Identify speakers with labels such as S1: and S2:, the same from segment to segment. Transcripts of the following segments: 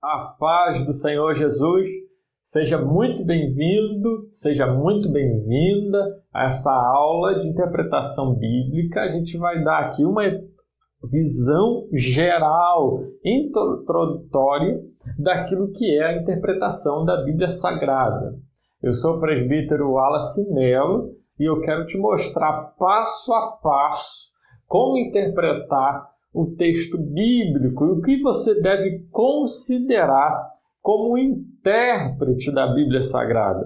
S1: A paz do Senhor Jesus, seja muito bem-vindo, seja muito bem-vinda a essa aula de interpretação bíblica. A gente vai dar aqui uma visão geral, introdutória, daquilo que é a interpretação da Bíblia Sagrada. Eu sou o presbítero Wallace Mello e eu quero te mostrar passo a passo como interpretar o texto bíblico e o que você deve considerar como intérprete da Bíblia Sagrada.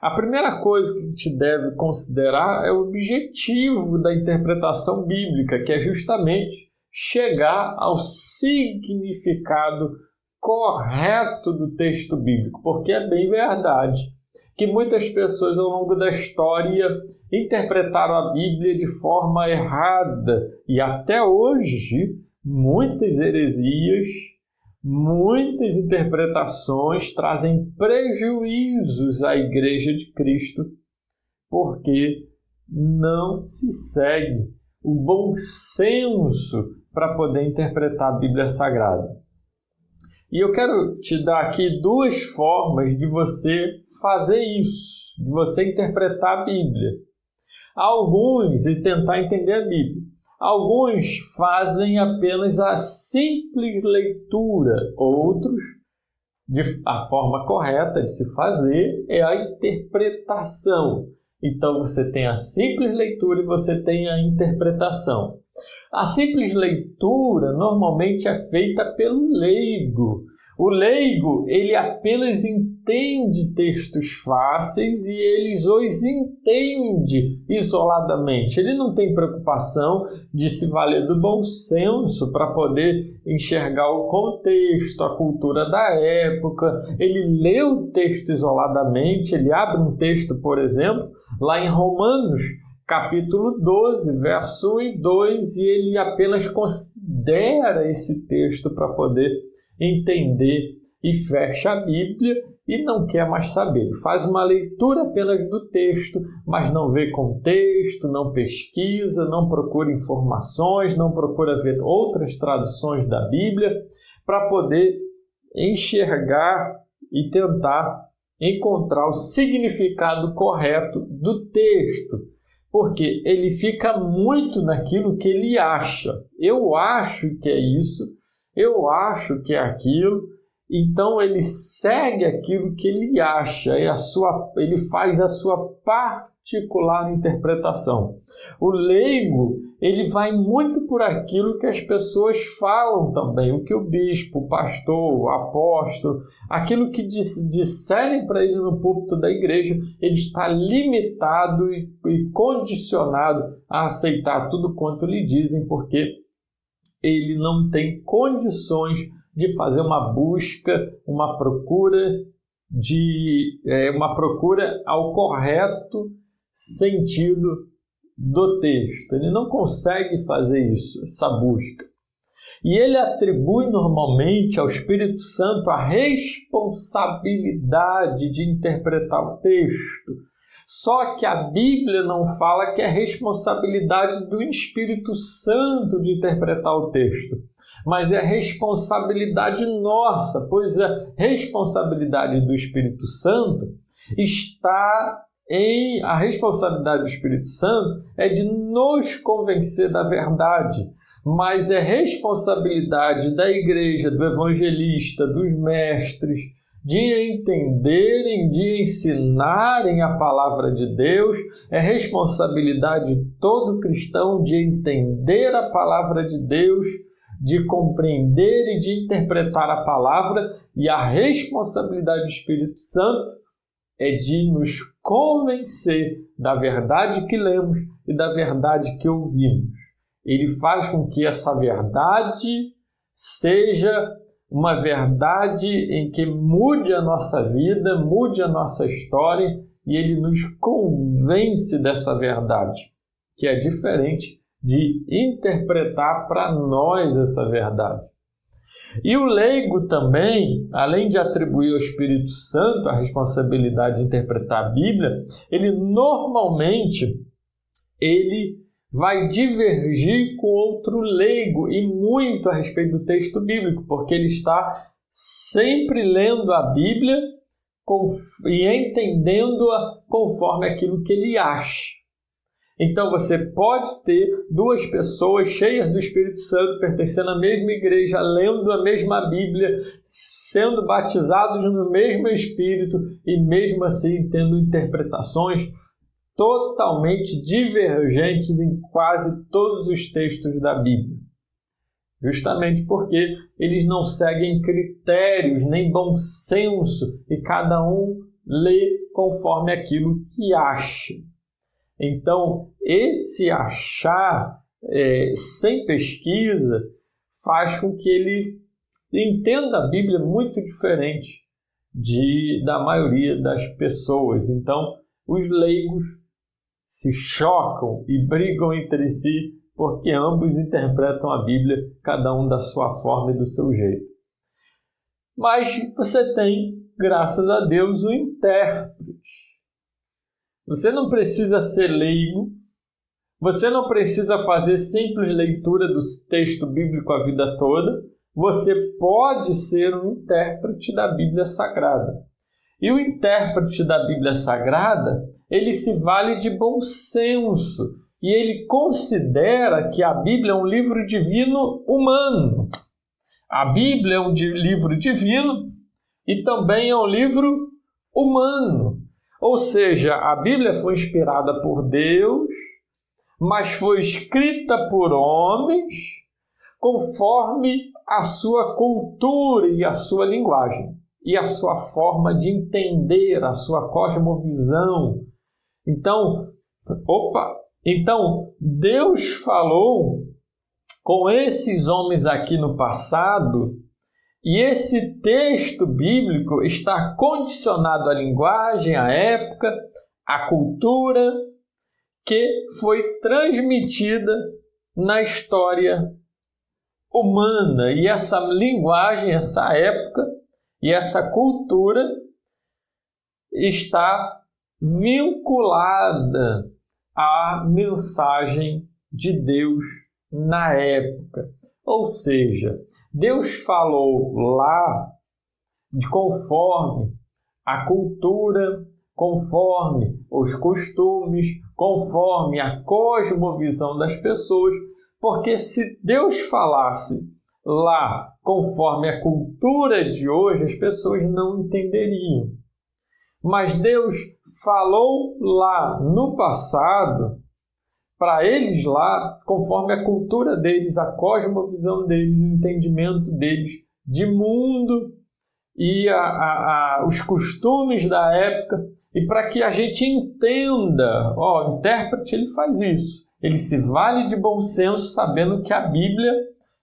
S1: A primeira coisa que a gente deve considerar é o objetivo da interpretação bíblica, que é justamente chegar ao significado correto do texto bíblico, porque é bem verdade que muitas pessoas ao longo da história interpretaram a Bíblia de forma errada e até hoje muitas heresias, muitas interpretações trazem prejuízos à Igreja de Cristo porque não se segue o bom senso para poder interpretar a Bíblia Sagrada. E eu quero te dar aqui duas formas de você fazer isso, de você interpretar a Bíblia. Alguns, e tentar entender a Bíblia. Alguns fazem apenas a simples leitura, outros, a forma correta de se fazer é a interpretação. Então você tem a simples leitura e você tem a interpretação. A simples leitura normalmente é feita pelo leigo. O leigo, ele apenas entende textos fáceis e ele os entende isoladamente. Ele não tem preocupação de se valer do bom senso para poder enxergar o contexto, a cultura da época. Ele lê o texto isoladamente, ele abre um texto, por exemplo, lá em Romanos, capítulo 12, verso 1 e 2, e ele apenas considera esse texto para poder entender e fecha a Bíblia e não quer mais saber. Faz uma leitura apenas do texto, mas não vê contexto, não pesquisa, não procura informações, não procura ver outras traduções da Bíblia para poder enxergar e tentar encontrar o significado correto do texto. Porque ele fica muito naquilo que ele acha. Eu acho que é isso, eu acho que é aquilo. Então ele segue aquilo que ele acha, ele faz a sua particular interpretação. O leigo, ele vai muito por aquilo que as pessoas falam também, o que o bispo, o pastor, o apóstolo, aquilo que disserem para ele no púlpito da igreja, ele está limitado e condicionado a aceitar tudo quanto lhe dizem, porque ele não tem condições de fazer uma busca, uma procura ao correto sentido do texto. Ele não consegue fazer isso, essa busca. E ele atribui normalmente ao Espírito Santo a responsabilidade de interpretar o texto. Só que a Bíblia não fala que é responsabilidade do Espírito Santo de interpretar o texto, mas é responsabilidade nossa, pois a responsabilidade do Espírito Santo a responsabilidade do Espírito Santo é de nos convencer da verdade, mas é responsabilidade da igreja, do evangelista, dos mestres, de entenderem, de ensinarem a palavra de Deus, é responsabilidade de todo cristão de entender a palavra de Deus, de compreender e de interpretar a palavra, e a responsabilidade do Espírito Santo é de nos convencer da verdade que lemos e da verdade que ouvimos. Ele faz com que essa verdade seja uma verdade em que mude a nossa vida, mude a nossa história, e ele nos convence dessa verdade, que é diferente de interpretar para nós essa verdade. E o leigo também, além de atribuir ao Espírito Santo a responsabilidade de interpretar a Bíblia, ele normalmente vai divergir com outro leigo e muito a respeito do texto bíblico, porque ele está sempre lendo a Bíblia e entendendo-a conforme aquilo que ele acha. Então você pode ter duas pessoas cheias do Espírito Santo, pertencendo à mesma igreja, lendo a mesma Bíblia, sendo batizados no mesmo Espírito e mesmo assim tendo interpretações totalmente divergentes em quase todos os textos da Bíblia. Justamente porque eles não seguem critérios nem bom senso e cada um lê conforme aquilo que acha. Então, esse achar sem pesquisa faz com que ele entenda a Bíblia muito diferente da maioria das pessoas. Então, os leigos se chocam e brigam entre si porque ambos interpretam a Bíblia, cada um da sua forma e do seu jeito. Mas você tem, graças a Deus, o intérprete. Você não precisa ser leigo, você não precisa fazer simples leitura do texto bíblico a vida toda, você pode ser um intérprete da Bíblia Sagrada. E o intérprete da Bíblia Sagrada, ele se vale de bom senso e ele considera que a Bíblia é um livro divino humano. A Bíblia é um livro divino e também é um livro humano. Ou seja, a Bíblia foi inspirada por Deus, mas foi escrita por homens conforme a sua cultura e a sua linguagem, e a sua forma de entender, a sua cosmovisão. Então, Deus falou com esses homens aqui no passado. E esse texto bíblico está condicionado à linguagem, à época, à cultura que foi transmitida na história humana. E essa linguagem, essa época e essa cultura está vinculada à mensagem de Deus na época. Ou seja, Deus falou lá conforme a cultura, conforme os costumes, conforme a cosmovisão das pessoas, porque se Deus falasse lá conforme a cultura de hoje, as pessoas não entenderiam. Mas Deus falou lá no passado, para eles lá, conforme a cultura deles, a cosmovisão deles, o entendimento deles de mundo e os costumes da época, e para que a gente entenda, o intérprete ele faz isso, ele se vale de bom senso sabendo que a Bíblia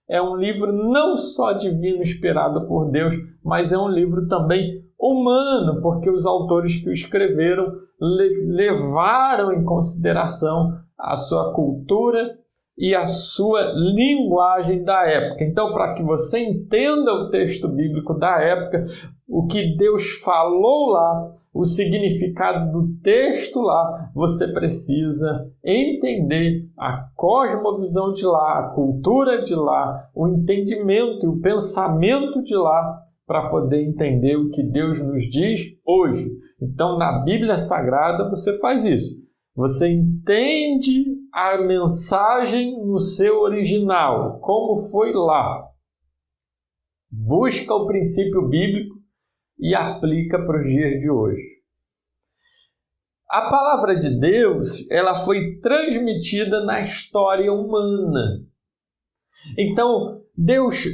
S1: é um livro não só divino inspirado por Deus, mas é um livro também humano, porque os autores que o escreveram levaram em consideração a sua cultura e a sua linguagem da época. Então, para que você entenda o texto bíblico da época, o que Deus falou lá, o significado do texto lá, você precisa entender a cosmovisão de lá, a cultura de lá, o entendimento e o pensamento de lá, para poder entender o que Deus nos diz hoje. Então, na Bíblia Sagrada, você faz isso. Você entende a mensagem no seu original, como foi lá. Busca o princípio bíblico e aplica para os dias de hoje. A palavra de Deus, ela foi transmitida na história humana. Então, Deus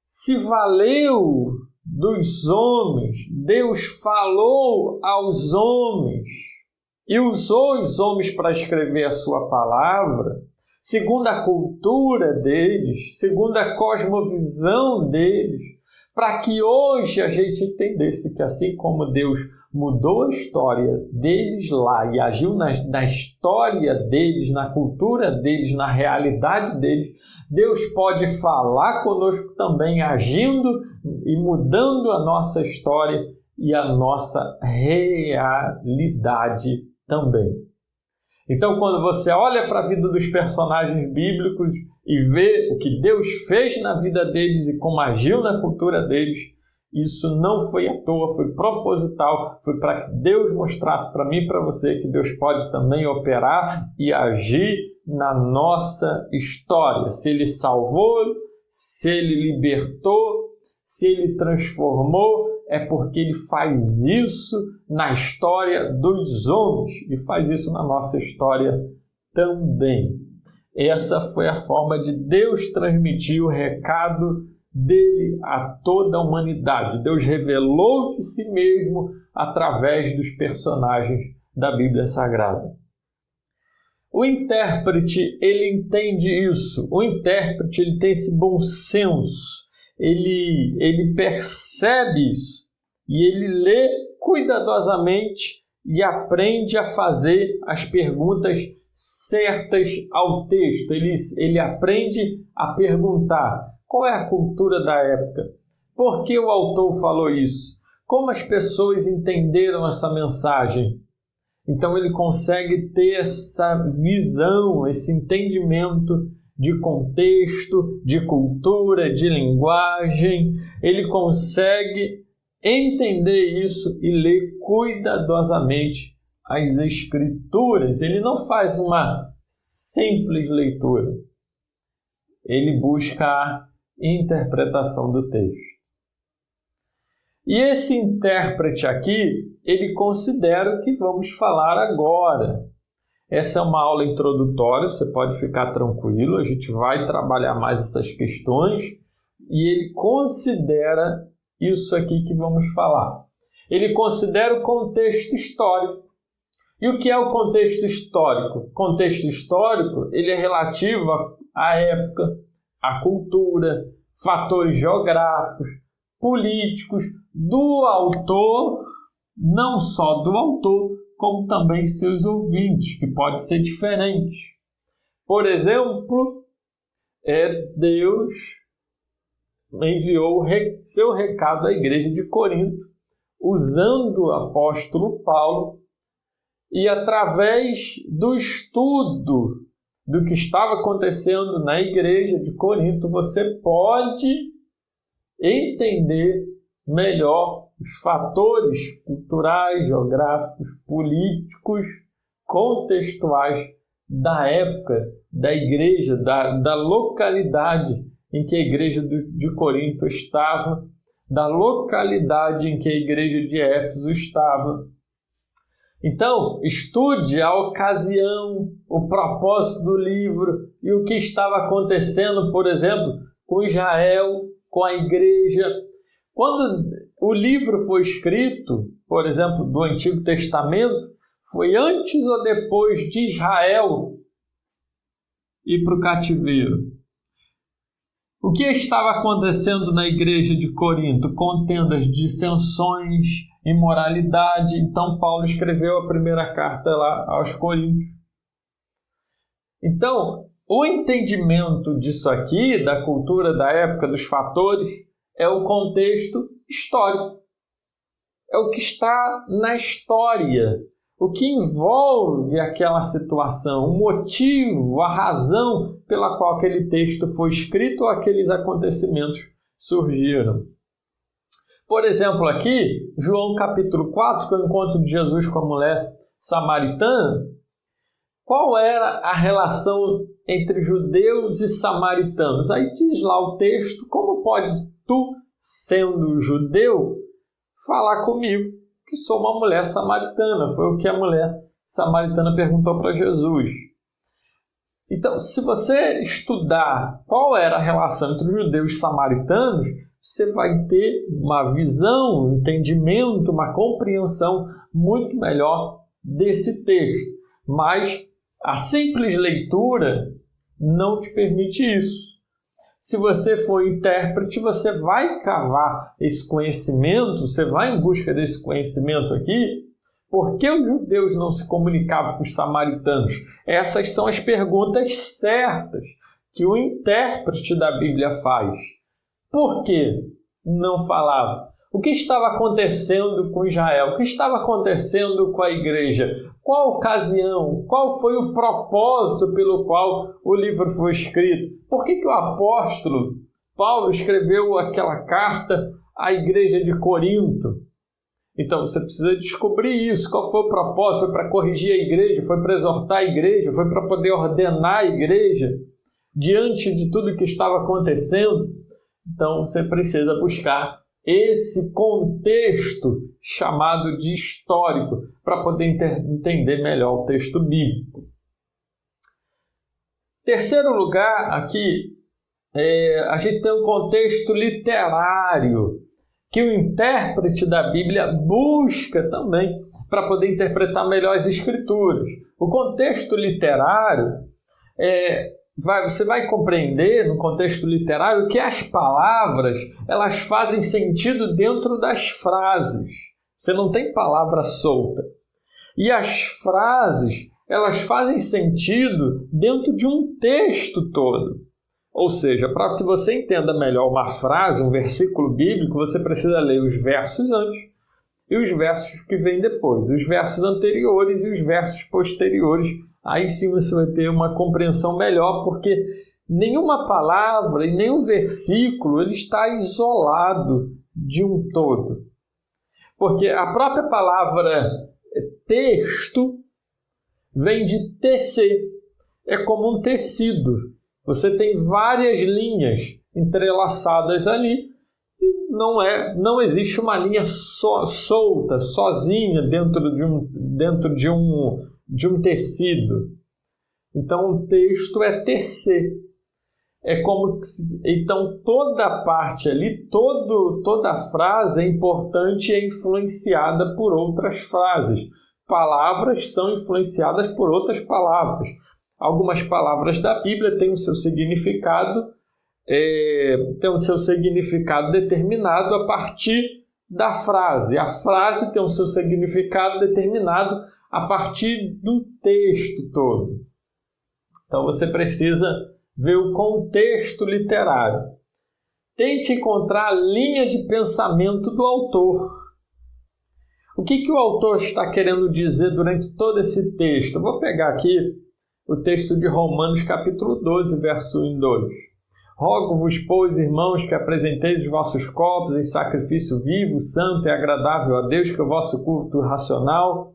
S1: se valeu dos homens, Deus falou aos homens e usou os homens para escrever a sua palavra, segundo a cultura deles, segundo a cosmovisão deles, para que hoje a gente entendesse que assim como Deus mudou a história deles lá e agiu na história deles, na cultura deles, na realidade deles, Deus pode falar conosco também, agindo e mudando a nossa história e a nossa realidade também. Então, quando você olha para a vida dos personagens bíblicos e vê o que Deus fez na vida deles e como agiu na cultura deles, Isso não foi à toa, foi proposital, foi para que Deus mostrasse para mim e para você que Deus pode também operar e agir na nossa história. Se Ele salvou, se Ele libertou, se Ele transformou, é porque Ele faz isso na história dos homens e faz isso na nossa história também. Essa foi a forma de Deus transmitir o recado dele a toda a humanidade. Deus revelou de si mesmo através dos personagens da Bíblia Sagrada. O intérprete, ele entende isso. O intérprete, ele tem esse bom senso. Ele percebe isso. E ele lê cuidadosamente e aprende a fazer as perguntas certas ao texto. Ele aprende a perguntar: qual é a cultura da época? Por que o autor falou isso? Como as pessoas entenderam essa mensagem? Então ele consegue ter essa visão, esse entendimento de contexto, de cultura, de linguagem. Ele consegue entender isso e ler cuidadosamente as Escrituras. Ele não faz uma simples leitura. Ele busca a interpretação do texto. E esse intérprete aqui, ele considera o que vamos falar agora. Essa é uma aula introdutória, você pode ficar tranquilo, a gente vai trabalhar mais essas questões e ele considera isso aqui que vamos falar. Ele considera o contexto histórico. E o que é o contexto histórico? O contexto histórico, ele é relativo à época, à cultura, fatores geográficos, políticos, do autor, não só do autor, como também seus ouvintes, que pode ser diferente. Por exemplo, Deus enviou seu recado à igreja de Corinto, usando o apóstolo Paulo, e através do estudo do que estava acontecendo na igreja de Corinto, você pode entender melhor os fatores culturais, geográficos, políticos, contextuais da época, da igreja, da localidade em que a igreja de Corinto estava, da localidade em que a igreja de Éfeso estava. Então, estude a ocasião, o propósito do livro e o que estava acontecendo, por exemplo, com Israel, com a igreja. Quando o livro foi escrito, por exemplo, do Antigo Testamento, foi antes ou depois de Israel ir para o cativeiro? O que estava acontecendo na igreja de Corinto? Contendas, dissensões, imoralidade. Então, Paulo escreveu a primeira carta lá aos Coríntios. Então, o entendimento disso aqui, da cultura da época, dos fatores, é o contexto histórico. É o que está na história, o que envolve aquela situação, o motivo, a razão pela qual aquele texto foi escrito ou aqueles acontecimentos surgiram. Por exemplo, aqui, João capítulo 4, que é o encontro de Jesus com a mulher samaritana, qual era a relação entre judeus e samaritanos? Aí diz lá o texto: como pode tu, sendo judeu, falar comigo, que sou uma mulher samaritana? Foi o que a mulher samaritana perguntou para Jesus. Então, se você estudar qual era a relação entre os judeus e samaritanos, você vai ter uma visão, um entendimento, uma compreensão muito melhor desse texto. Mas a simples leitura não te permite isso. Se você for intérprete, você vai cavar esse conhecimento, você vai em busca desse conhecimento aqui. Por que os judeus não se comunicavam com os samaritanos? Essas são as perguntas certas que o intérprete da Bíblia faz. Por que não falava? O que estava acontecendo com Israel? O que estava acontecendo com a igreja? Qual ocasião? Qual foi o propósito pelo qual o livro foi escrito? Por que o apóstolo Paulo escreveu aquela carta a igreja de Corinto. Então você precisa descobrir isso. Qual foi o propósito? Foi para corrigir a igreja? Foi para exortar a igreja? Foi para poder ordenar a igreja diante de tudo que estava acontecendo? Então você precisa buscar esse contexto chamado de histórico para poder entender melhor o texto bíblico. Terceiro lugar aqui, a gente tem um contexto literário que o intérprete da Bíblia busca também para poder interpretar melhor as Escrituras. O contexto literário, você vai compreender no contexto literário que as palavras elas fazem sentido dentro das frases. Você não tem palavra solta. E as frases elas fazem sentido dentro de um texto todo. Ou seja, para que você entenda melhor uma frase, um versículo bíblico, você precisa ler os versos antes e os versos que vêm depois, os versos anteriores e os versos posteriores. Aí sim você vai ter uma compreensão melhor, porque nenhuma palavra e nenhum versículo ele está isolado de um todo. Porque a própria palavra texto vem de tecer, é como um tecido. Você tem várias linhas entrelaçadas ali e não existe uma linha solta, sozinha dentro de um tecido. Então o texto é tecer. Então toda a parte ali, toda a frase é importante e é influenciada por outras frases. Palavras são influenciadas por outras palavras. Algumas palavras da Bíblia têm o seu significado, determinado a partir da frase. A frase tem o seu significado determinado a partir do texto todo. Então você precisa ver o contexto literário. Tente encontrar a linha de pensamento do autor. O que o autor está querendo dizer durante todo esse texto? Eu vou pegar aqui o texto de Romanos capítulo 12, verso 1 e 2. Rogo-vos, pois, irmãos, que apresenteis os vossos corpos em sacrifício vivo, santo e agradável a Deus, que é o vosso culto racional.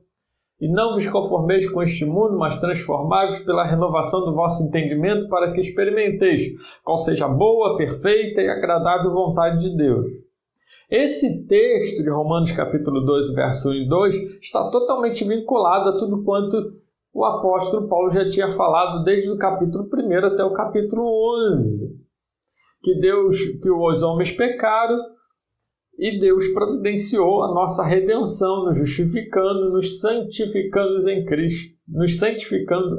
S1: E não vos conformeis com este mundo, mas transformai-vos pela renovação do vosso entendimento, para que experimenteis qual seja a boa, perfeita e agradável vontade de Deus. Esse texto de Romanos capítulo 12, verso 1 e 2 está totalmente vinculado a tudo quanto o apóstolo Paulo já tinha falado desde o capítulo 1 até o capítulo 11. Que os homens pecaram e Deus providenciou a nossa redenção, nos justificando, nos santificando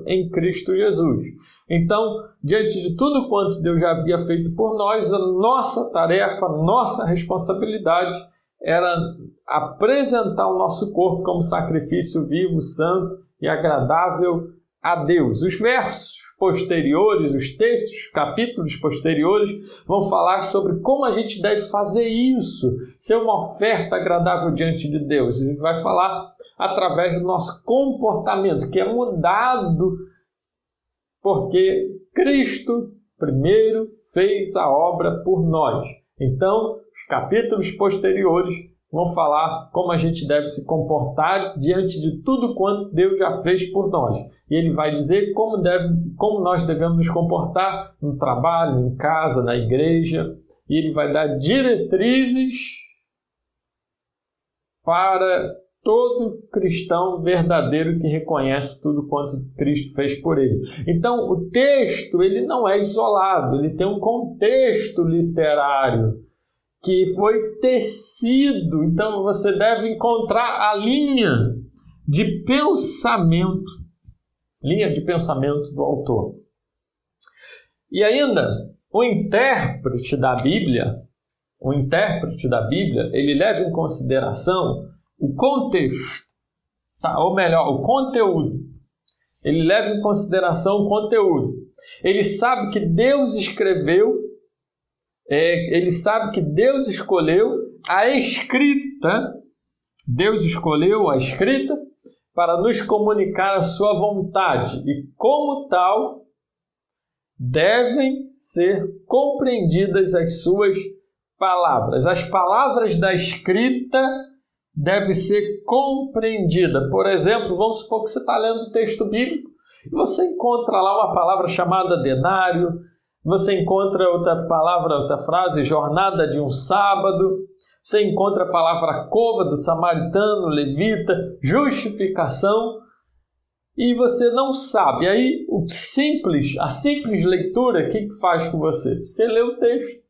S1: em Cristo Jesus. Então, diante de tudo quanto Deus já havia feito por nós, a nossa tarefa, a nossa responsabilidade era apresentar o nosso corpo como sacrifício vivo, santo e agradável a Deus. Os versos posteriores, os textos, os capítulos posteriores vão falar sobre como a gente deve fazer isso, ser uma oferta agradável diante de Deus. A gente vai falar através do nosso comportamento, que é mudado porque Cristo primeiro fez a obra por nós. Então, os capítulos posteriores vão falar como a gente deve se comportar diante de tudo quanto Deus já fez por nós. E ele vai dizer como nós devemos nos comportar no trabalho, em casa, na igreja. E ele vai dar diretrizes para todo cristão verdadeiro que reconhece tudo quanto Cristo fez por ele. Então, o texto ele não é isolado, ele tem um contexto literário que foi tecido. Então, você deve encontrar a linha de pensamento do autor. E ainda, o intérprete da Bíblia, ele leva em consideração o contexto, ou melhor, o conteúdo. Ele leva em consideração o conteúdo. Ele sabe que Deus escreveu, ele sabe que Deus escolheu a escrita. Deus escolheu a escrita para nos comunicar a sua vontade e, como tal, devem ser compreendidas as suas palavras. As palavras da escrita devem ser compreendidas. Por exemplo, vamos supor que você está lendo o texto bíblico e você encontra lá uma palavra chamada denário, você encontra outra palavra, outra frase, jornada de um sábado, você encontra a palavra cova do samaritano, levita, justificação, e você não sabe. Aí a simples leitura, o que faz com você? Você lê o texto,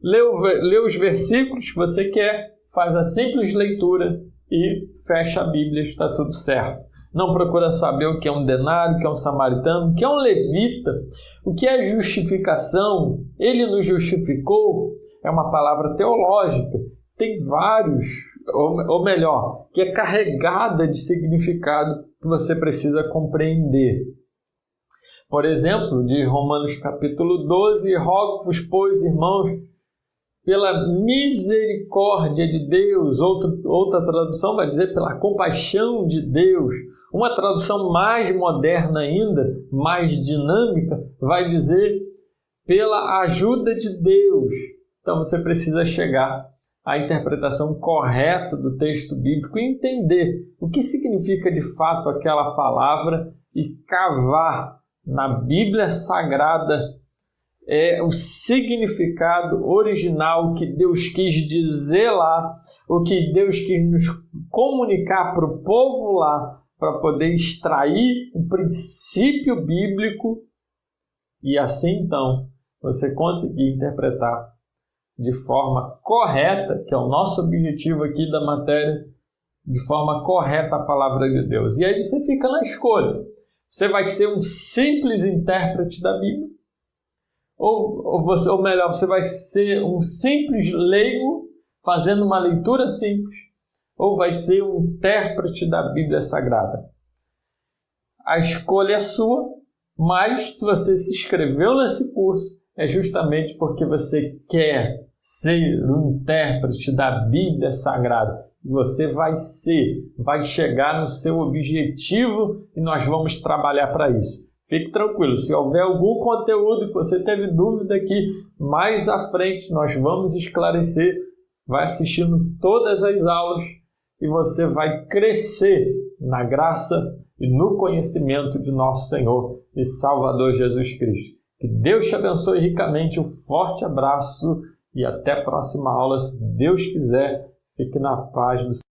S1: lê os versículos que você quer, faz a simples leitura e fecha a Bíblia, está tudo certo. Não procura saber o que é um denário, o que é um samaritano, o que é um levita, o que é justificação. Ele nos justificou, é uma palavra teológica, tem vários, ou melhor, que é carregada de significado que você precisa compreender. Por exemplo, de Romanos capítulo 12, rogo-vos, pois, irmãos, pela misericórdia de Deus, outra tradução vai dizer pela compaixão de Deus. Uma tradução mais moderna ainda, mais dinâmica, vai dizer pela ajuda de Deus. Então você precisa chegar à interpretação correta do texto bíblico e entender o que significa de fato aquela palavra e cavar na Bíblia Sagrada o significado original que Deus quis dizer lá, o que Deus quis nos comunicar para o povo lá, para poder extrair o princípio bíblico e assim então você conseguir interpretar de forma correta, que é o nosso objetivo aqui da matéria, de forma correta a palavra de Deus. E aí você fica na escolha. Você vai ser um simples intérprete da Bíblia, ou melhor, você vai ser um simples leigo fazendo uma leitura simples, ou vai ser um intérprete da Bíblia Sagrada. A escolha é sua, mas se você se inscreveu nesse curso, é justamente porque você quer ser um intérprete da Bíblia Sagrada. Você vai chegar no seu objetivo e nós vamos trabalhar para isso. Fique tranquilo, se houver algum conteúdo que você teve dúvida aqui, mais à frente nós vamos esclarecer. Vai assistindo todas as aulas e você vai crescer na graça e no conhecimento de nosso Senhor e Salvador Jesus Cristo. Que Deus te abençoe ricamente, um forte abraço e até a próxima aula, se Deus quiser. Fique na paz do Senhor.